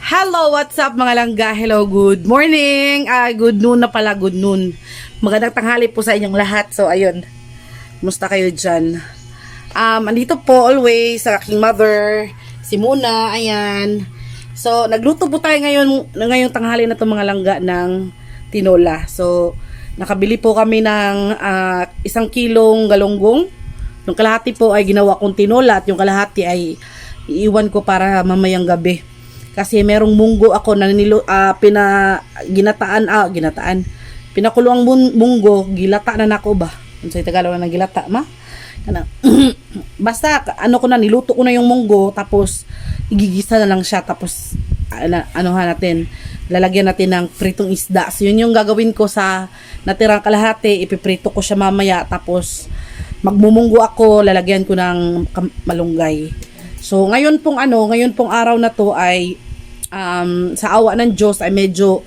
Hello, what's up mga langga? Hello, good morning. Good noon na pala, good noon. Magandang tanghali po sa inyong lahat. So, ayun. Musta kayo dyan? Andito po always sa aking mother, si Muna, ayan. So, nagluto po tayo ngayong tanghali na to mga langga ng tinola. So, nakabili po kami ng 1 kilong galunggong. Yung kalahati po ay ginawa kong tinola at yung kalahati ay iiwan ko para mamayang gabi. Kasi merong munggo ako na ginataan. Pinakulo ang munggo, gilata na nako ba? Ano sa Tagalog na gilata, ma? Kana. Basta ano ko na niluto ko na yung munggo tapos igigisa na lang siya tapos natin lalagyan natin ng pritong isda. So yun yung gagawin ko sa natirang kalahati, ipiprito ko siya mamaya tapos magmumunggo ako, lalagyan ko ng malunggay. So ngayon pong araw na to ay sa awa ng Diyos ay medyo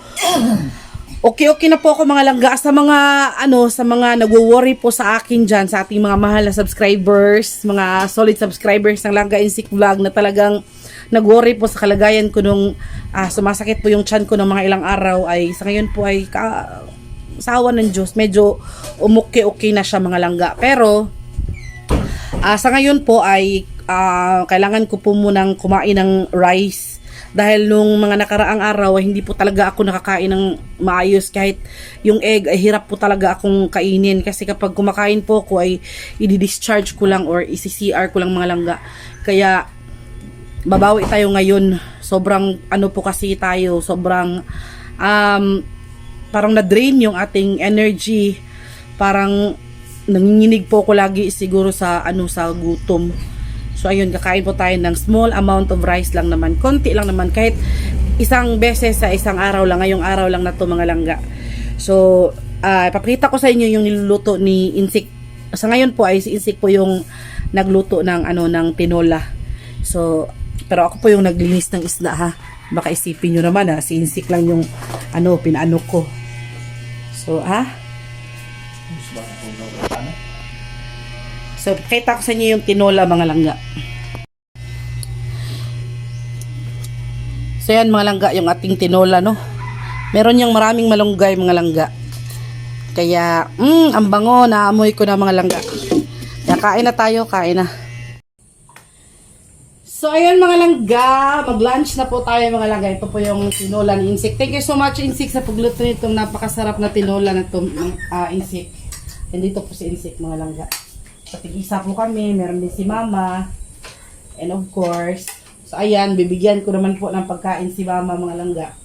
okay na po ako mga langga sa mga nagwo-worry po sa akin diyan, sa ating mga mahal na subscribers, mga solid subscribers ng Langga Insik Vlog na talagang nag-worry po sa kalagayan ko nung sumasakit po yung tiyan ko ng mga ilang araw, ay sa ngayon po ay sa awa ng Diyos medyo okay na siya mga langga. Pero sa ngayon po ay kailangan ko po munang kumain ng rice dahil nung mga nakaraang araw ay hindi po talaga ako nakakain ng maayos. Kahit yung egg ay hirap po talaga akong kainin kasi kapag kumakain po ako ay i-discharge ko lang or i-CCR ko lang mga langga. Kaya babawi tayo ngayon. Sobrang po kasi tayo, sobrang parang na-drain yung ating energy. Parang nanginginig po ako lagi siguro sa sa gutom. So ayun, kakain po tayo ng small amount of rice lang naman. Konti lang naman, kahit isang beses sa isang araw lang, ngayong araw lang na to mga langga. So ipapakita ko sa inyo yung niluluto ni Insik. Sa ngayon po ay si Insik po yung nagluto ng ng tinola. So pero ako po yung naglinis ng isda ha. Baka isipin nyo naman si Insik lang yung pinaano ko. So So, kita ko sa inyo yung tinola mga langga. So, yan mga langga, yung ating tinola, no? Meron yung maraming malunggay mga langga. Kaya, ang bango, naamoy ko na mga langga. Kaya kain na tayo, kain na. So, ayun mga langga, mag-lunch na po tayo mga langga. Ito po yung tinola ni Insik. Thank you so much Insik sa pagluto nitong napakasarap na tinola na ito, Insik. And dito po si Insik mga langga. Patig-isa po kami, meron din si Mama. And of course, so ayan, bibigyan ko naman po ng pagkain si Mama mga langga.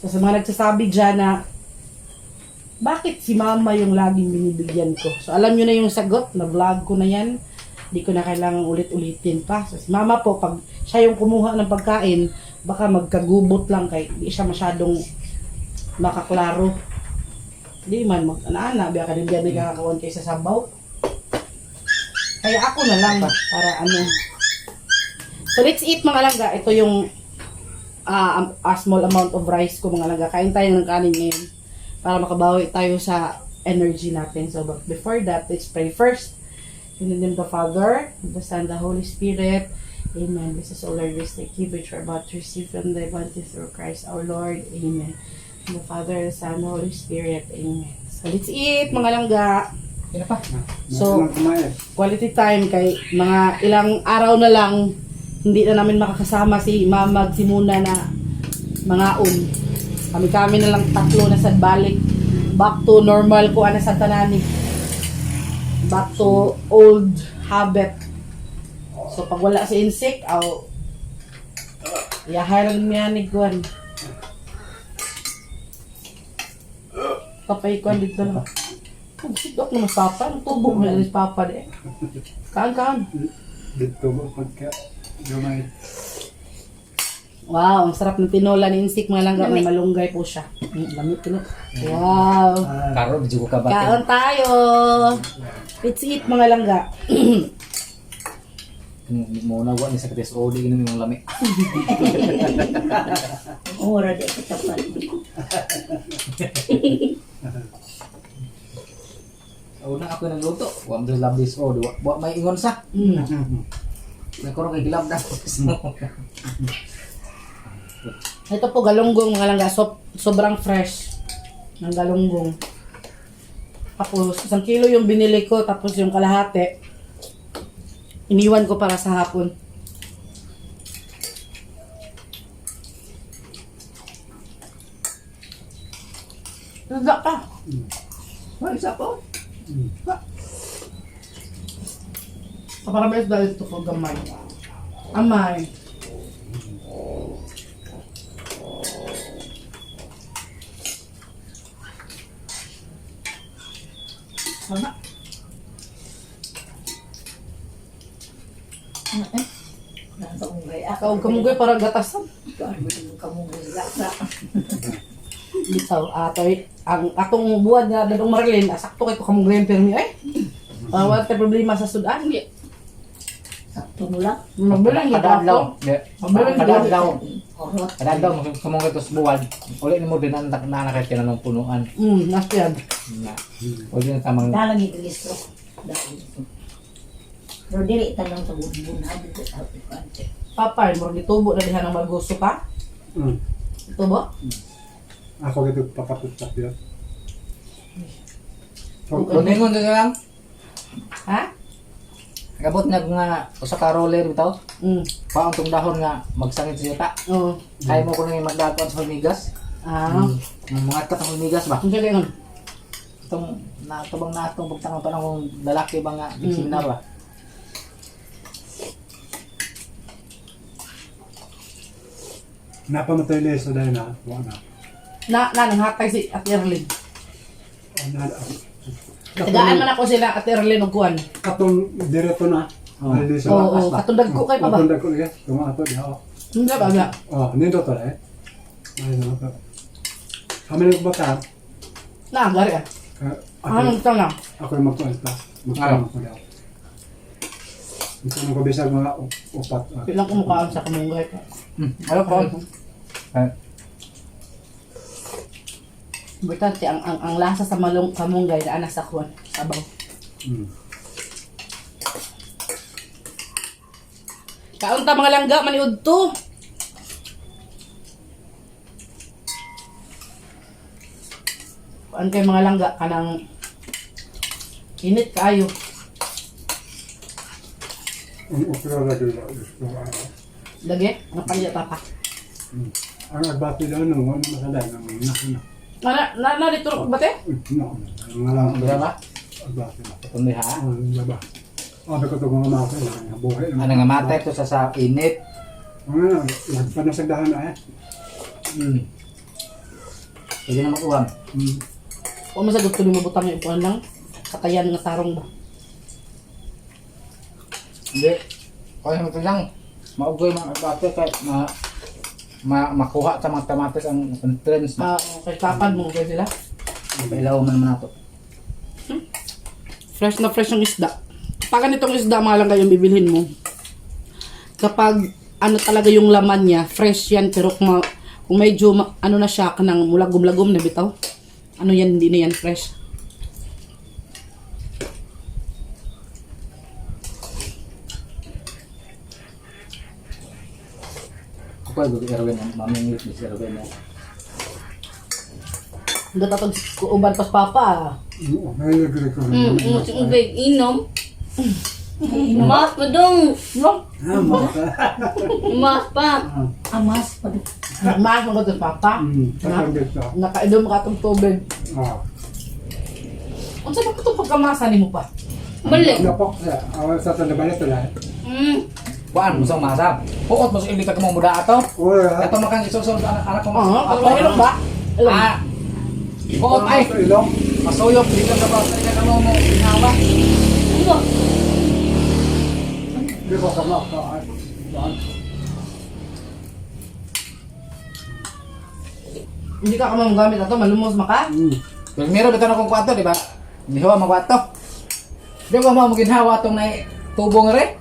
So sa mga nagsasabi dyan na, bakit si Mama yung laging binibigyan ko? So alam nyo na yung sagot, na vlog ko na yan. Hindi ko na kailangang ulit-ulitin pa. So si Mama po, pag siya yung kumuha ng pagkain, baka magkagubot lang kay hindi siya masyadong makaklaro. Hindi man, mag-ana, biya ka din dyan nakakawan kayo sa sabaw. Kaya ako na lang para So let's eat mga langga. Ito yung a small amount of rice ko mga langga. Kain tayo ng kanin ngayon para makabawi tayo sa energy natin. So but before that, let's pray first. In the name of the Father, the Son, the Holy Spirit. Amen. This is all our grace. Thank you which we're about to receive from the bounty through Christ our Lord. Amen. In the Father, the Son, the Holy Spirit. Amen. So let's eat mga langga. So, quality time kay mga ilang araw na lang hindi na namin makakasama si Mama at si Muna na mangaon. Kami na lang tatlo na sad balik. Back to normal ko sa tanani. Back to old habit. So, pag wala si Insik, yahay lang niya ni Gwan. Kapay Gwan dito na. Sidok na mas papa. Tubo mo na mas papa de. Kaan. Dito ba pagka gamay. Wow, ang sarap ng tinola ni Insik mga langga. May malunggay po siya. Lamit tino. Wow. Karo, medyo ka ba? Kaon tayo. Let's eat mga langga. Muna ko ni sa katis o di inom yung lami. Ora di kita pa. Una ako nagluto. Wa mo love this o. Wa may ingon sa. Nagkaroon kay glove na. Ito po galunggong mga langga. Sobrang fresh ng galunggong. Tapos 1 kilo yung binili ko. Tapos yung kalahati, iniwan ko para sa hapon. Nagda ka. Ay, isa po. Para may dahil ito ko gamay. Amay. Sana. Nasa kong gaya. Kaog kamugoy para gatasan. Kamong gaya. Bitaw, atoy, ang atong buwan nga dadong Marilyn, sakto kay ko kamong grandpa mi ay. Wala tayo problema sa sudan. Sakto mo lang. Mabilang yung Kadadlaw. ako. Mabilang yung Kadadlaw. Orot. Kadadlaw, kumong ito sa buwan. Uli ni mo din ang nanakit ka na ng punuan. Nasyan. Nga. Uli na tamang... Dalang igilisto. Pero dili tanong sa bunbunhan. Dito sa kante. Papay, mo gitubo na diha ng maguso pa. Tubo? Ako gitu pakapit-tapit yun. Kuningon din lang. Ha? Kabot na nga usa ka roller bitaw. Mm. Paong tong dahon nga magsangit siya ta. Oo. Kaya mo ko nang magdakon sa humigas. Mga katang humigas ba? Ang galing. Itong natubang natong pagtangan pa ng lalaki ba nga seminar ba? Napamatay leso dahil na. Wala na. Nanghatay si Ate Erlyn. Katong, Tagaan man ako sila Ate Erlyn og kuan. katong direto na. Oh. Ay, leso. Oo, katundag ko kay pa ba? Matunda ko liya. Tumato di ako. Hindi ba ba? Oh, nindo to eh. Ay, no. Kami nagbata. Na, gari ah. Ano ito na? Ako yung magkuwenta. Magkuwenta ko daw. Ito nang kabisag mga upat. Pilang kumukaan sa kamunggay ko. Ano po? Importante ang lasa sa kamunggay na anas sa kuwan. Sabaw. Kaunta mga langga maniud to. Kuan kay mga langga kanang init kaayo. Ang okra na dito. Lagi, nga palita pa. Ang agbati daw nung ano masaday ng nakuna. Na dito ba te? No, mga lang Bila ba? agbati na. Kundi ha? Ang laba. Abi ko to mga mata na buhay. Ano nga matay to sa init. Ano, nagpanasagdahan na eh. Pwede na mag-uwang. O masagot ko ni mabutang yung kuwan lang. Katayan nga tarong ba? Hindi. Kaya mo ito lang. Maugoy mga agbate kay makuha sa mga tamates ang entrance na. Okay, kapan mo kay sila? Pailaw man naman nato. Fresh na fresh yung isda. Pag ganitong isda, mga lang kayong bibilhin mo. Kapag ano talaga yung laman niya, fresh yan, pero kung medyo ano na siya, kanang mulagom-lagom na bitaw. Ano yan, hindi na yan fresh. Ako ay gusto Erwin ang mamingit ni si Erwin mo. Hindi tatag uban pas papa. May nagre ko. Inom. Mas pa dong. No? Mas pa. Amas pa. Mas mo ko papa. Tatanggal ka. Nakaidom ka itong tubig. Ah. Kung saan ba itong pagkamasa ni mo pa? Balik. Napok sa awal sa tandabalas to lang. Kuan mo sang masab. Pukot mo sa ili ka mo muda ato. Oy, Ato makang isusun sa anak ko. Oo, ilong ba? Ilong. Ah. Pukot ay. ilong. Masuyok dito sa basa ka mo mo ginawa. Ano? Di ko ka mak ka. Hindi ka kamang gamit ito, malumos maka. Primero bitaw na kong kwarto, di ba? Hindi ho magkwarto. Di ba mo ginhawa tong na tubong re?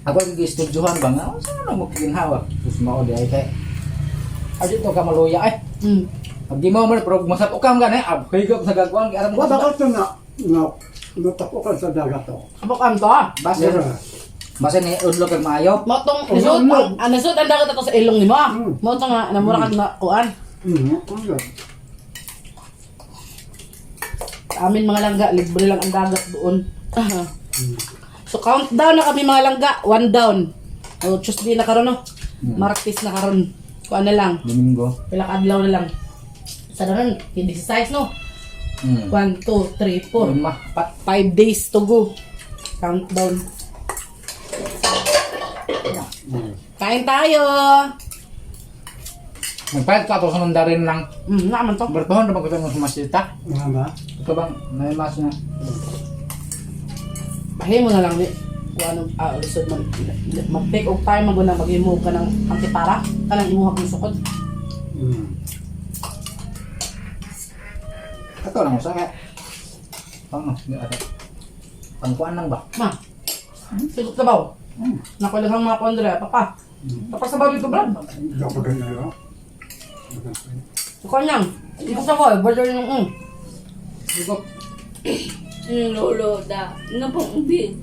Ako gigi-studyohan ba nga? Saan na mo ginhawa? Tapos mao di ay kay. Adi to ka maluya ay. Pag di mo man pero masat ukam gani, higop sa gagawang aram ko Wa ba? ba to na natapukan sa dagat to. Abok am to ah. Base Basta ni udlog kag maayo. Mo tong Oh, nisod no. ang nisod ang dagat ako sa ilong nimo. Mm. Mo tong nga namura kag na kuan. Amin mga langga, libre lang ang dagat doon. So countdown na kami mga langga, 1 down. O Tuesday na karon no. Martes na karon. Kuan na lang. Domingo. Pila ka adlaw na lang. Sa daron, hindi size no. 1 2 3 4 Lima, 5 days to go. Countdown. Kain tayo. Nagpahit ka to sa mandarin lang. Naman to. Bertohon na magkita mo sa masita. Nga. Ito bang may mas na. Pahi mo na lang ni kung ano lisod man mag-take of time maguna mag-remove ka ng antipara kanang imuha kong sukod. Ito lang mo sa kaya. Ano? Pangkuan lang ba? Ma. Sigot na ba? Nakulang mga kondre, papa. Papa sa babi ko brad. Dapat ganyan. So kanyang, ikaw sa ko, brother yung Sigok. Lolo da. Ano pong big?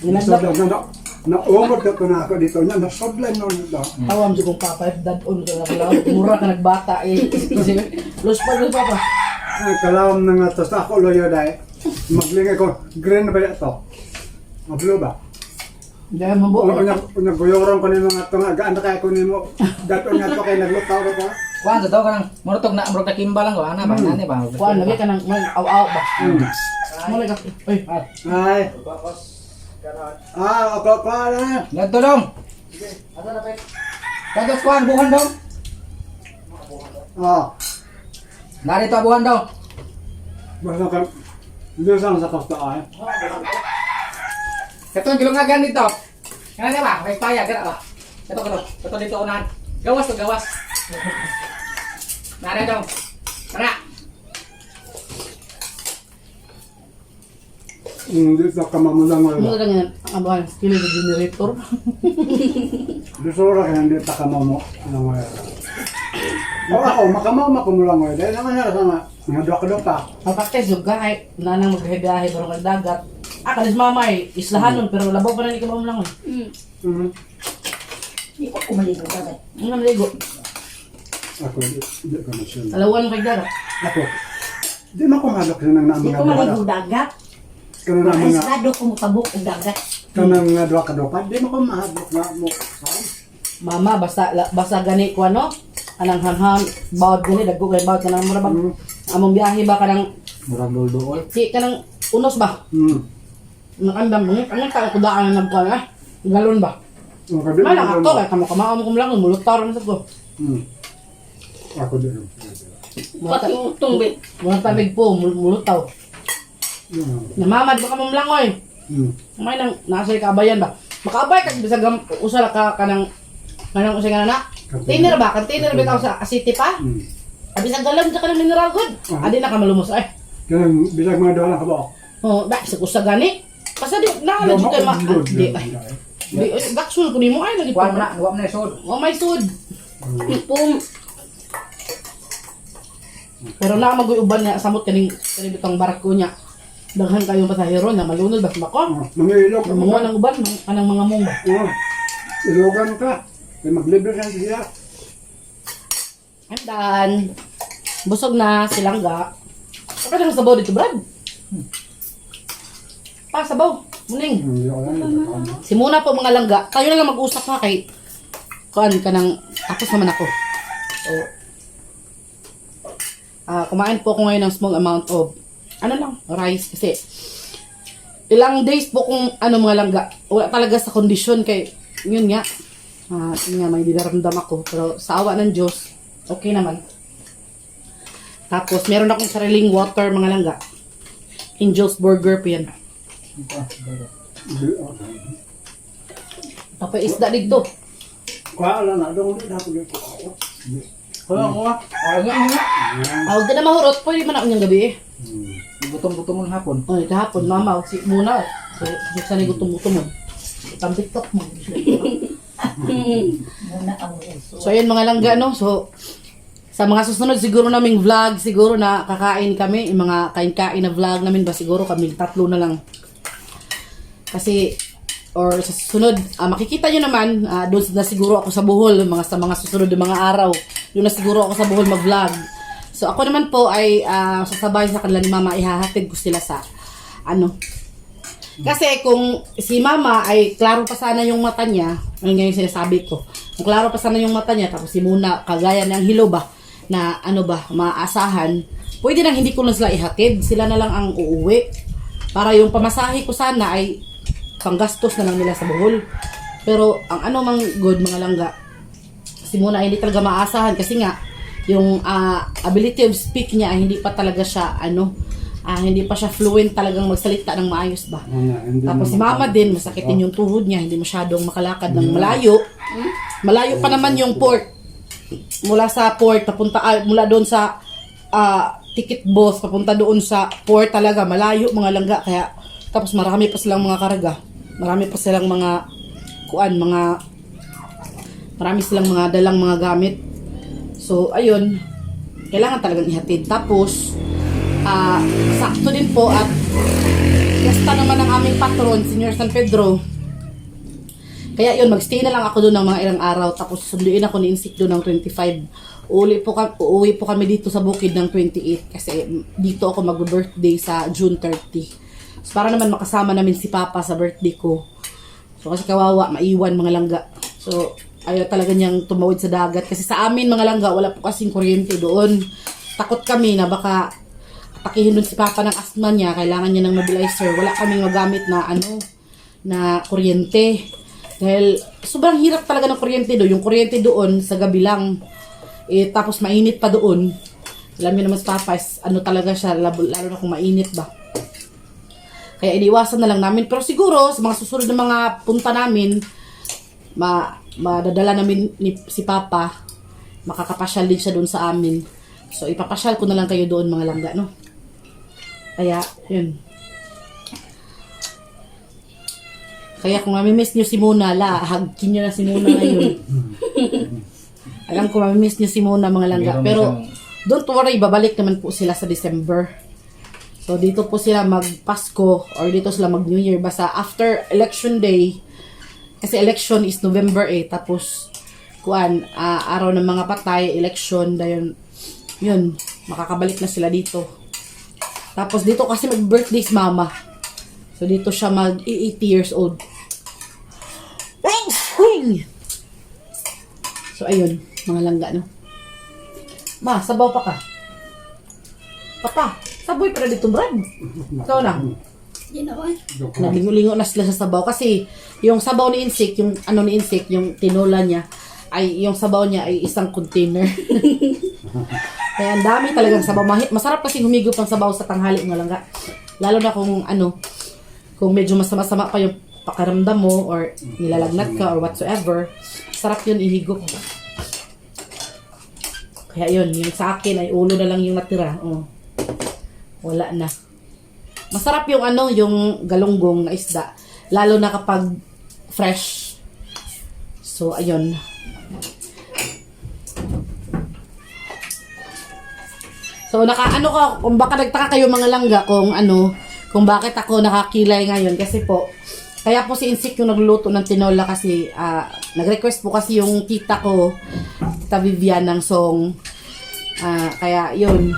Nilagdak. Nasodlan na. Naumot na ko na ako dito niya. Nasodlan na nila. Tawam si kong papa, if dad on ka na mura ka nagbata eh. Los papa. Ay, kalawam na nga. Tapos ako loyo dahil. Maglingay ko. Green na ba ito? Blue ba? Dahil mabo. Nagbuyoron ko ni mga ito nga. Gaan na kaya ko ni mo. Dato nga ito kayo naglutaw ko ka. Kuan sa to ka nang murutog na amrog na kimba lang ko ana ba nani ba. Kuan lagi ka nang aw-aw ba. Mo lagi. Oy. Ay. Ako na. Ngadto dong. Kados kuan buhan dong. Narito buhan dong. Basta ka. Lusang sa kastaan. Ito ang gilungagan dito. Kana ba? May paya gara ba? Ito dito unahan. Gawas to gawas. Nara dong. Tara. Hindi sa kamamulang Mo wala. lang yan ang abahan skill ng generator. Dusura kaya hindi ta kamamo. Ano wala. Ako, makamaw kumulang wala. Dahil naman nara sama. Nga doka pa. Pagkaktes yung gahay, nanang maghibiyahe pero ng dagat. Kalis mamay, islahanon pero labaw pa na ni kamam lang. Di ko kumaligo dagat. Ang namaligo. Ako, hindi ko na siya. Alawan kay dagat. Ako, di man kumalok siya ng Di ko maligo dagat. Kanang na mga, Aislado ko mutabok og dagat. kanang nga doka doka. Di man kumahadlok na mo. Mama basta gani ko ano? Anang hanghang bawat gani dagko kay bawat kanang murabag. Among biyahe ba kanang Murag dol-dol. si kanang unos ba? Nakandam mo kanang ta ko daan na nagkuan ah. Galon ba? Malang ako kay kamo kamao mo lang mulutar na sa ko. Ako din. Patutong big. Mga tabig po mulutaw. Namamad ba kamam lang oy? May nang nasa kabayan ba? Makabay kag bisag usala ka kanang usay nga na. Container ba? Container bitaw sa city pa? Abi sa galang sa kanang mineral good. Adi na ka malumos ay. Kanang bisag mga dola ka ba? Oh, ba sa kusa gani. Kasi di na ala jud kay ma. Di ay. Di gaksul ko nimo ay lagi Kuan pa. na, wa na sud. Oh my sud. Ipong. Pero na magoy uban niya samot kaning bitang barako niya. Daghan kayong pasahero na malunod bas mako. Mangilog ka Mga nang uban kanang mga mong ba. Ilogan ka. Kaya maglibre ka siya. I'm done. Busog na silangga. Apa lang sabaw dito, Brad? Pa, sabaw. Muning. Si Muna po mga langga. Tayo na lang mag-usap ha kay kuan ka ng tapos naman ako. So, kumain po ako ngayon ng small amount of rice kasi ilang days po kung mga langga. Wala talaga sa kondisyon kay yun nga. Yun nga may dinaramdam ako pero sa awa ng Diyos okay naman. Tapos meron akong sariling water mga langga. Angel's Burger po yan. Tapos isda dito. Wala na. Doon ulit ako dito. Kuha. Nga. Huwag ka na mahurot. Pwede man ako niyang gabi eh. Gutom-gutom mo hapon. O, kahapon, mama. Si Muna. So, saan yung gutom-gutom mo? Tambik-tok mo. Muna ang uso. So, ayan mga langga, no? So, Sa mga susunod siguro naming vlog, siguro na kakain kami, yung mga kain-kain na vlog namin ba siguro kami tatlo na lang. Kasi or sa susunod, makikita nyo naman, doon na siguro ako sa Bohol, sa mga susunod ng mga araw. Doon na siguro ako sa Bohol mag-vlog. So ako naman po ay sasabay sa kanila ni Mama, ihahatid ko sila sa ano. Kasi kung si Mama ay klaro pa sana yung mata niya, ano nga yung sinasabi ko, kung klaro pa sana yung mata niya, tapos si Muna, kagaya ng Hilo ba, na ano ba, maasahan, pwede nang hindi ko na sila ihatid, sila na lang ang uuwi. Para yung pamasahe ko sana ay panggastos na lang nila sa Bohol. Pero ang ano mang good mga langga, si Muna ay hindi talaga maasahan kasi nga, yung ability of speak niya ay hindi pa talaga siya, hindi pa siya fluent talagang magsalita ng maayos ba. Tapos si Mama din, masakitin yung tuhod niya, hindi masyadong makalakad ng malayo. Malayo pa naman yung port. Mula sa port, mula doon sa ticket bus, papunta doon sa port talaga, malayo mga langga. Kaya, tapos marami pa silang mga karga. Marami pa silang mga marami silang mga dalang mga gamit. So, ayun, kailangan talagang ihatid. Tapos, sakto din po at gasta naman ng aming patron, Senior San Pedro. Kaya yun, magstay na lang ako doon ng mga ilang araw. Tapos sunduin ako ni Insik doon ng 25. Uuwi po kami dito sa bukid ng 28. Kasi dito ako mag-birthday sa June 30. So, para naman makasama namin si Papa sa birthday ko. So kasi kawawa, maiwan mga langga. So ayaw talaga niyang tumawid sa dagat. Kasi sa amin mga langga, wala po kasing kuryente doon. Takot kami na baka atakihin doon si Papa ng asthma niya. Kailangan niya ng nebulizer. Wala kaming magamit na kuryente. Dahil sobrang hirap talaga ng kuryente doon. Yung kuryente doon sa gabi lang. Tapos mainit pa doon. Alam niyo naman si Papa, talaga siya, lalo na kung mainit ba. Kaya iniwasan na lang namin. Pero siguro, sa mga susunod na mga punta namin, madadala namin si Papa. Makakapasyal din siya doon sa amin. So, ipapasyal ko na lang kayo doon mga langga, no? Kaya, yun. Kaya kung mamimiss nyo si Muna, hagkin nyo na si Muna ngayon. Alam ko mamimiss nyo si Muna mga langga. Pero, don't worry, babalik naman po sila sa December. So, dito po sila mag-Pasko or dito sila mag-New Year. Basta after election day, kasi election is November tapos, araw ng mga patay, election, dahil, yun, makakabalik na sila dito. Tapos, dito kasi mag-birthday si Mama. So, dito siya mag-80 years old. So, ayun, mga langga, no? Ma, sabaw pa ka. Papa, saboy pa na dito, Brad. Ikaw na. Nalingo-lingo na sila sa sabaw. Kasi, yung sabaw ni Insik, yung tinola niya, yung sabaw niya ay isang container. Kaya, ang dami talagang sabaw. Masarap kasi humigop ang sabaw sa tanghali, mga langga. Lalo na kung medyo masama-sama pa yung pakaramdam mo or nilalagnat ka or whatsoever, sarap yun ihigop. Kaya yun, yung sa akin ay ulo na lang yung natira. Wala na. Masarap yung yung galunggong na isda. Lalo na kapag fresh. So, ayun. So, kung baka nagtaka kayo mga langga kung bakit ako nakakilay ngayon. Kasi po, kaya po si Insik yung nagluluto ng tinola kasi nag-request po kasi yung tita ko, Tita Vivian ng song. Kaya yun,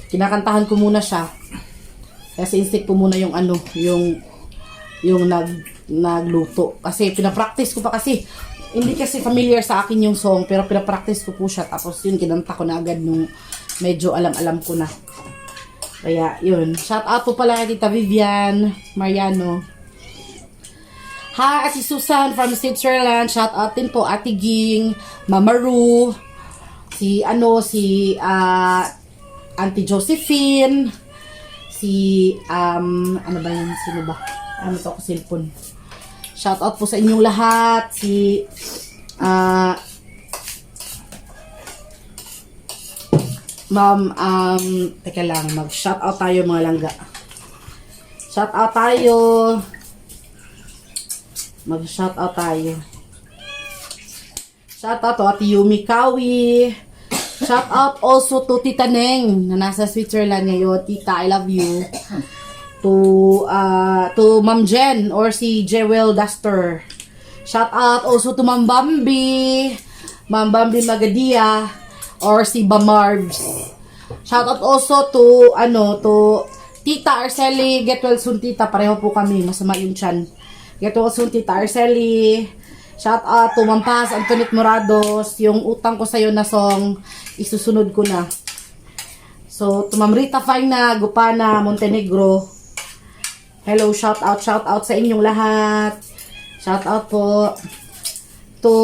kinakantahan ko muna siya. Kaya si Insik po muna yung nagluto. Kasi pinapractice ko pa kasi, hindi kasi familiar sa akin yung song, pero pinapractice ko po siya. Tapos yun, kinanta ko na agad nung medyo alam-alam ko na. Kaya, yun. Shout out po pala kay Tita Vivian Mariano. Hi, si Susan from Switzerland. Shout out din po, Ate Ging, Mama Ru, si Auntie Josephine, ano ba yun? Sino ba? Ano to ako cellphone? Shout out po sa inyong lahat. Ma'am, teka lang, mag-shout out tayo mga langga. Shout out tayo. Mag-shout out tayo. Shout out to Ate Yumi Kawi, Shout out also to Tita Neng na nasa Switzerland ngayon. Tita, I love you. To Ma'am Jen or si Jewel Duster. Shout out also to Ma'am Bambi Magadia or si Bamarbs. Shout out also to Tita Arceli. Get well soon, Tita. Pareho po kami. Masama yung chan. Get well soon, Tita Arceli. Shout out to Ma'am Paz Antoinette Morados. Yung utang ko sa'yo na song, isusunod ko na. So, to Ma'am Rita Faina, Gupana, Montenegro. Hello, shout out sa inyong lahat. Shout out po to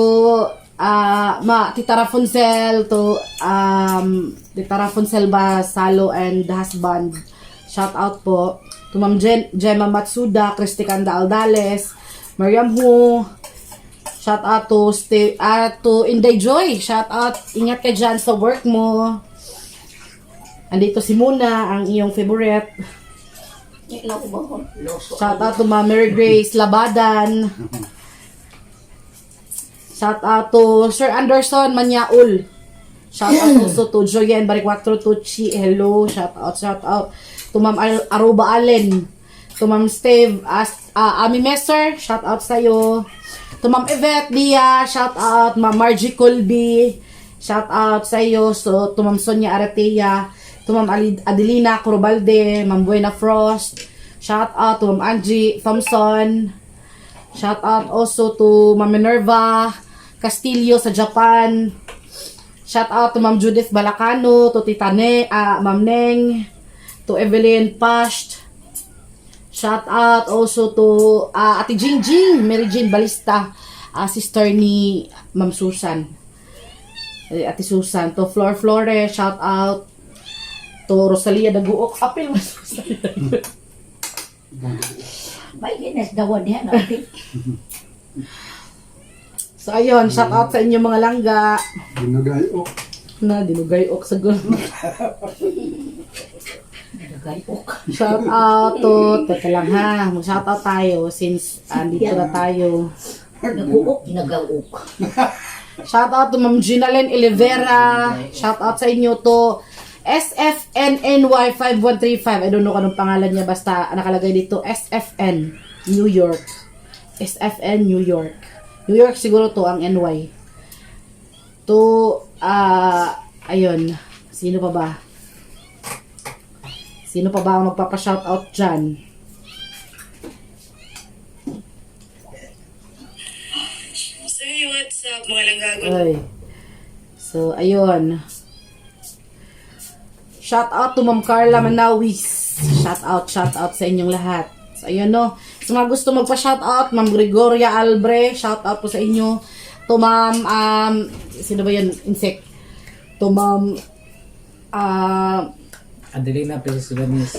Tita Rapunzel, to Tita Rapunzel Basalo and the husband. Shout out po to Ma'am Gemma Matsuda, Cristicanda Aldales, Mariam Hu. Shout out to Inday Joy. Shout out, ingat ka dyan sa work mo. Andito si Muna, ang iyong favorite. Shout out to Ma'am Mary Grace Labadan. Shout out to Sir Anderson Manyaul. Shout out also to Joyen Barikwatro Tucci. Hello, shout out to Ma'am Aruba Allen. To Ma'am Steve Ami Messer, shout out sa'yo. To Ma'am Yvette Dia, shout out. Ma'am Margie Colby, shout out sa'yo. So, to Ma'am Sonia Aratea, to Ma'am Adelina Corobalde, Ma'am Buena Frost, shout out to Ma'am Angie Thompson. Shout out also to Ma'am Minerva Castillo sa Japan. Shout out to Ma'am Judith Balacano, to Tita Ma'am Neng, to Evelyn Pasht. Shout out also to Ate Jingjing, Mary Jane Balista, sister ni Ma'am Susan. Ate Susan, to Flor Flores, shout out to Rosalia Daguok. Apil mas Rosalia. May ginas dawan niya natin. So ayun, shout out sa inyo mga langga. Ginagayo. Dinugayok sa gulo. Nagayok. Shout out to, teka lang ha, mag-shout out tayo since andito na tayo. Naguok, nagawok. Shout out to Ma'am Ginalen Olivera. Shout out sa inyo to SFNNY5135. I don't know anong pangalan niya, basta nakalagay dito SFN New York. SFN New York. New York siguro to ang NY. To ayun, sino pa ba? Sino pa ba ang magpapa-shoutout dyan? So, what's up mga langgago? Ay. So, ayun. Shoutout to Ma'am Carla Manawis. Shoutout sa inyong lahat. So, ayun no. Sa mga gusto magpa-shoutout, Ma'am Gregoria Albre, shoutout po sa inyo. To Ma'am, sino ba yun? Insect. To Ma'am, Adelina Perez Ibanez.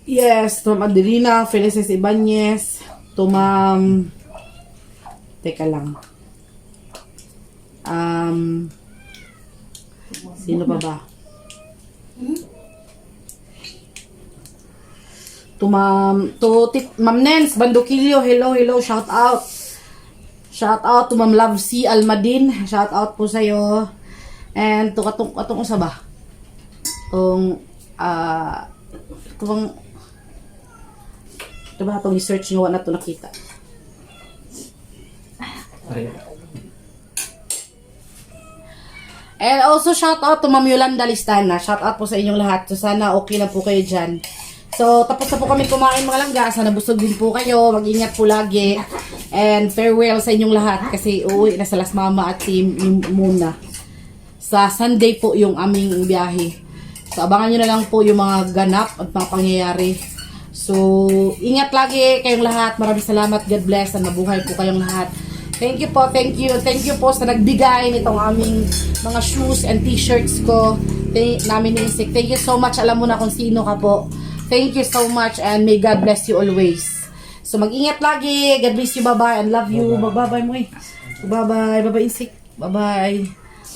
yes, to Ma'am Adelina Felices Ibanez. To Ma'am, teka lang. Sino pa ba? To Ma'am Nens Bandukilio, hello, shout out. Shout out to Ma'am Love C. Almadin, shout out po sa'yo. And to katong usa ba? Itong i-search nyo, wala na ito nakita. And also shout out to Ma'am Yolanda Listana. Shout out po sa inyong lahat. So sana okay na po kayo dyan. So tapos na po kami kumain mga langga. Sana busog din po kayo. Mag-ingat po lagi. And farewell sa inyong lahat. Kasi uuwi na sa Las Mama at si Muna. Sa Sunday po yung aming biyahe. So abangan nyo na lang po yung mga ganap at mga pangyayari. So ingat lagi kayong lahat. Maraming salamat. God bless. And mabuhay po kayong lahat. Thank you po, thank you po sa nagbigay nitong aming mga shoes and t-shirts ko namin ni Isik. Thank you so much, alam mo na kung sino ka po. Thank you so much and may God bless you always. So mag-ingat lagi, God bless you, bye-bye, and love you. Bye-bye mo eh. Bye-bye, bye-bye Isik. Bye-bye.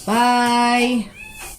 Bye.